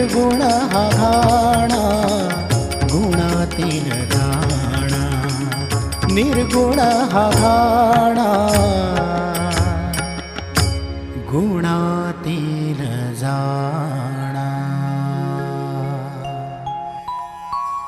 निर्गुण हा घाणा गुणातील राणा, निर्गुण हा घाणा गुणातील जाणा.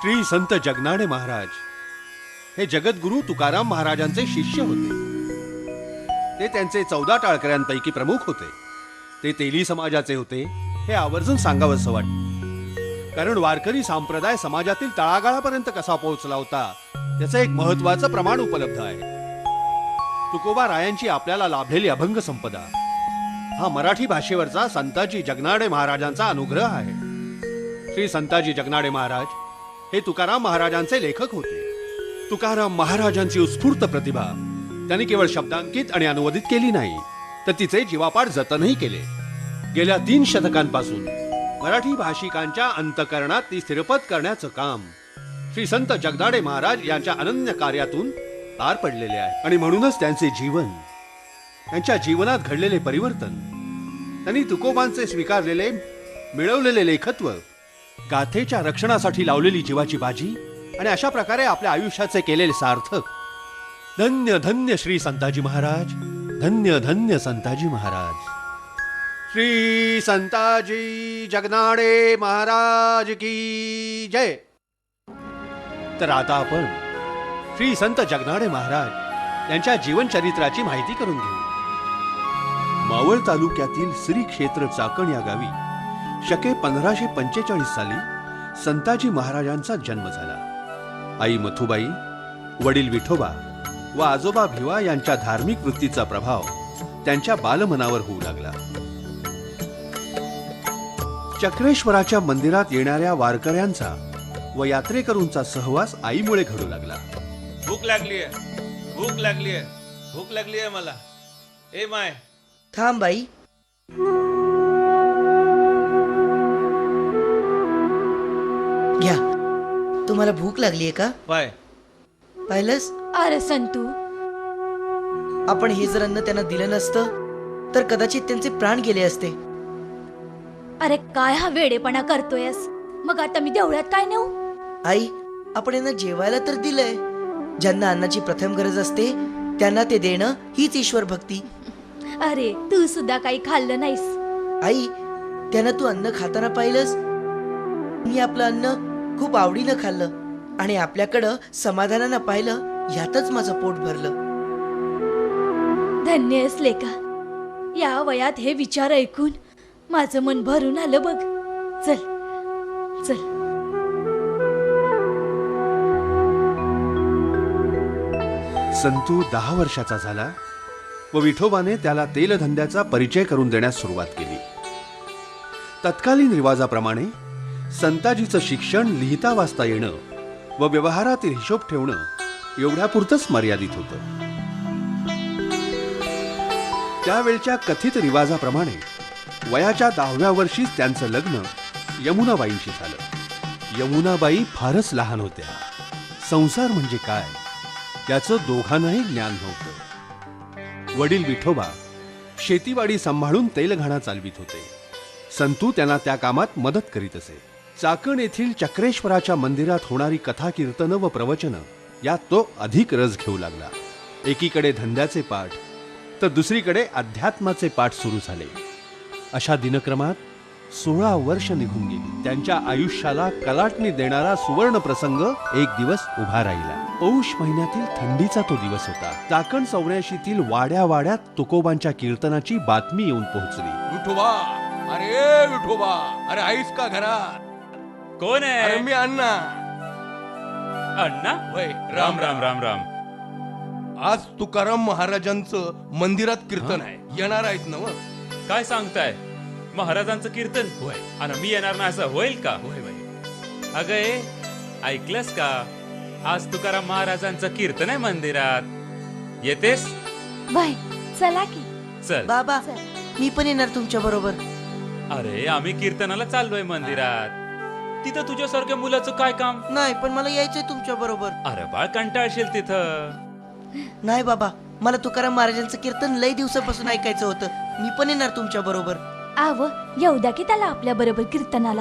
श्री संत जगनाडे महाराज हे जगद्गुरु तुकाराम महाराजांचे शिष्य होते. ते त्यांचे 14 टाळकऱ्यांपैकी प्रमुख होते. ते तेली समाजाचे होते हे आवर्जून सांगावंसं वाटतं. कारण वारकरी संप्रदाय समाजातील तळागाळापर्यंत कसा पोहोचला होता त्याचं एक महत्वाचं प्रमाण उपलब्ध आहे. तुकोबा रायांची आपल्याला लाभलेली अभंग संपदा हा मराठी भाषेवरचा संताजी जगनाडे महाराजांचा अनुग्रह आहे. श्री संताजी जगनाडे महाराज हे तुकाराम महाराजांचे लेखक होते. तुकाराम महाराजांची उत्स्फूर्त प्रतिभा त्यांनी केवळ शब्दांकित आणि अनुवादित केली नाही, तर तिचे जीवापाड जतनही केले. गेल्या 3 शतकांपासून मराठी भाषिकांच्या अंतःकरणात ती स्थिरपत करण्याचं काम श्री संत जगनाडे महाराज यांच्या अनन्य कार्यातून पार पडलेले आहे. आणि म्हणूनच त्यांचे जीवन, त्यांच्या जीवनात घडलेले परिवर्तन, त्यांनी तुकोबांचे स्वीकारलेले मिळवलेले लेखत्व, गाथेच्या रक्षणासाठी लावलेली जीवाची बाजी आणि अशा प्रकारे आपल्या आयुष्याचे केलेले सार्थक. धन्य धन्य श्री संताजी महाराज, धन्य धन्य संताजी महाराज. श्री संताजी जगनाडे महाराज की जय. तर आता आपण श्री संत जगनाडे महाराज यांच्या जीवनचरित्राची माहिती करून घेऊ. मावळ तालुक्यातील श्री क्षेत्र चाकण या गावी शके 1545 साली संताजी महाराजांचा जन्म झाला. आई मथुबाई, वडील विठोबा व आजोबा भिवा यांच्या धार्मिक वृत्तीचा प्रभाव त्यांच्या बालमनावर होऊ लागला. चक्रेश्वराच्या मंदिरात येणाऱ्या वारकऱ्यांचा व यात्रेकरूंचा सहवास आईमुळे घडू लागला. भूक लागलीये, भूक लागलीये, भूक लागलीये मला. ए माय, थांब बाई. घ्या. तुम्हाला भूक लागलीये का? पाय पाहिलंस? अरे संतू, आपण हे जर अन्न त्यांना दिलं नसतं तर कदाचित त्यांचे प्राण गेले असते. अरे काय हा वेडेपणा करतोयस? मग आता मी देवळात काय नेऊ? आई, आपण यांना जेवायला तर दिलंय. ज्यांना अन्नाची प्रथम गरज असते त्यांना ते देणं हीच ईश्वर भक्ती. अरे तू सुद्धा काही खाल्लं नाहीस. आई, त्यांना तू अन्न खाताना पाहिलंस? मी आपलं अन्न खूप आवडीनं खाल्लं आणि आपल्याकडं समाधानानं पाहिलं. यातच माझं पोट भरलं. धन्य आहेस लेका. या वयात हे विचार ऐकून माझं मन भरून आलं बघ. चल चल. संतू 10 वर्षाचा झाला व विठोबाने त्याला तेलधंद्याचा परिचय करून देण्यास सुरुवात केली. तत्कालीन रिवाजाप्रमाणे संताजीचं शिक्षण लिहिता वाचता येणं व व्यवहारातील हिशोब ठेवणं एवढ्यापुरतंच मर्यादित होतं. त्यावेळच्या कथित रिवाजाप्रमाणे वयाच्या 10व्या वर्षीच त्यांचं लग्न यमुनाबाईंशी झालं. यमुनाबाई फारच लहान होत्या. संसार म्हणजे काय त्याचं दोघांनाही ज्ञान नव्हतं. वडील विठोबा शेतीवाडी सांभाळून तेलघाणा चालवित होते. संतू त्यांना त्या कामात मदत करीत असे. चाकण येथील चक्रेश्वराच्या मंदिरात होणारी कथा कीर्तनं व प्रवचनं यात तो अधिक रस घेऊ लागला. एकीकडे धंद्याचे पाठ तर दुसरीकडे अध्यात्माचे पाठ सुरू झाले. अशा दिनक्रमात 16 वर्ष निघून गेली. त्यांच्या आयुष्याला कलाटणी देणारा सुवर्ण प्रसंग एक दिवस उभा राहिला. पौष महिन्यातील थंडीचा तो दिवस होता. चाकण 84तील वाड्या वाड्यात तुकोबांच्या कीर्तनाची बातमी येऊन पोहोचली. विठोबा, अरे विठोबा, अरे आईस का घरात? कोण आहे? अरे मी अण्णा. अण्णा? वय, राम राम राम राम. आज तुकाराम महाराजांचं मंदिरात कीर्तन आहे. येणार आहेत ना? काय सांगताय? महाराजांचं कीर्तन? होय. आणि मी येणार नाही असं होईल का? होय बाई. अगं ऐकलंस का? आज तुकाराम महाराजांचं कीर्तन आहे मंदिरात. येतेस? बाय, चला की. चल. बाबा, चल. मी पण येणार तुमच्या बरोबर. अरे आम्ही कीर्तनाला चाललोय मंदिरात. तिथं तुझ्यासारख्या मुलाचं काय काम? नाही, पण मला यायचंय तुमच्या बरोबर. अरे बाळ, कंटाळशील तिथं. नाही बाबा, मला तुकाराम महाराजांचं कीर्तन लय दिवसापासून ऐकायचं होतं. मी पण येणार तुमच्या बरोबर. आव येऊ द्या की त्याला आपल्या बरोबर कीर्तनाला.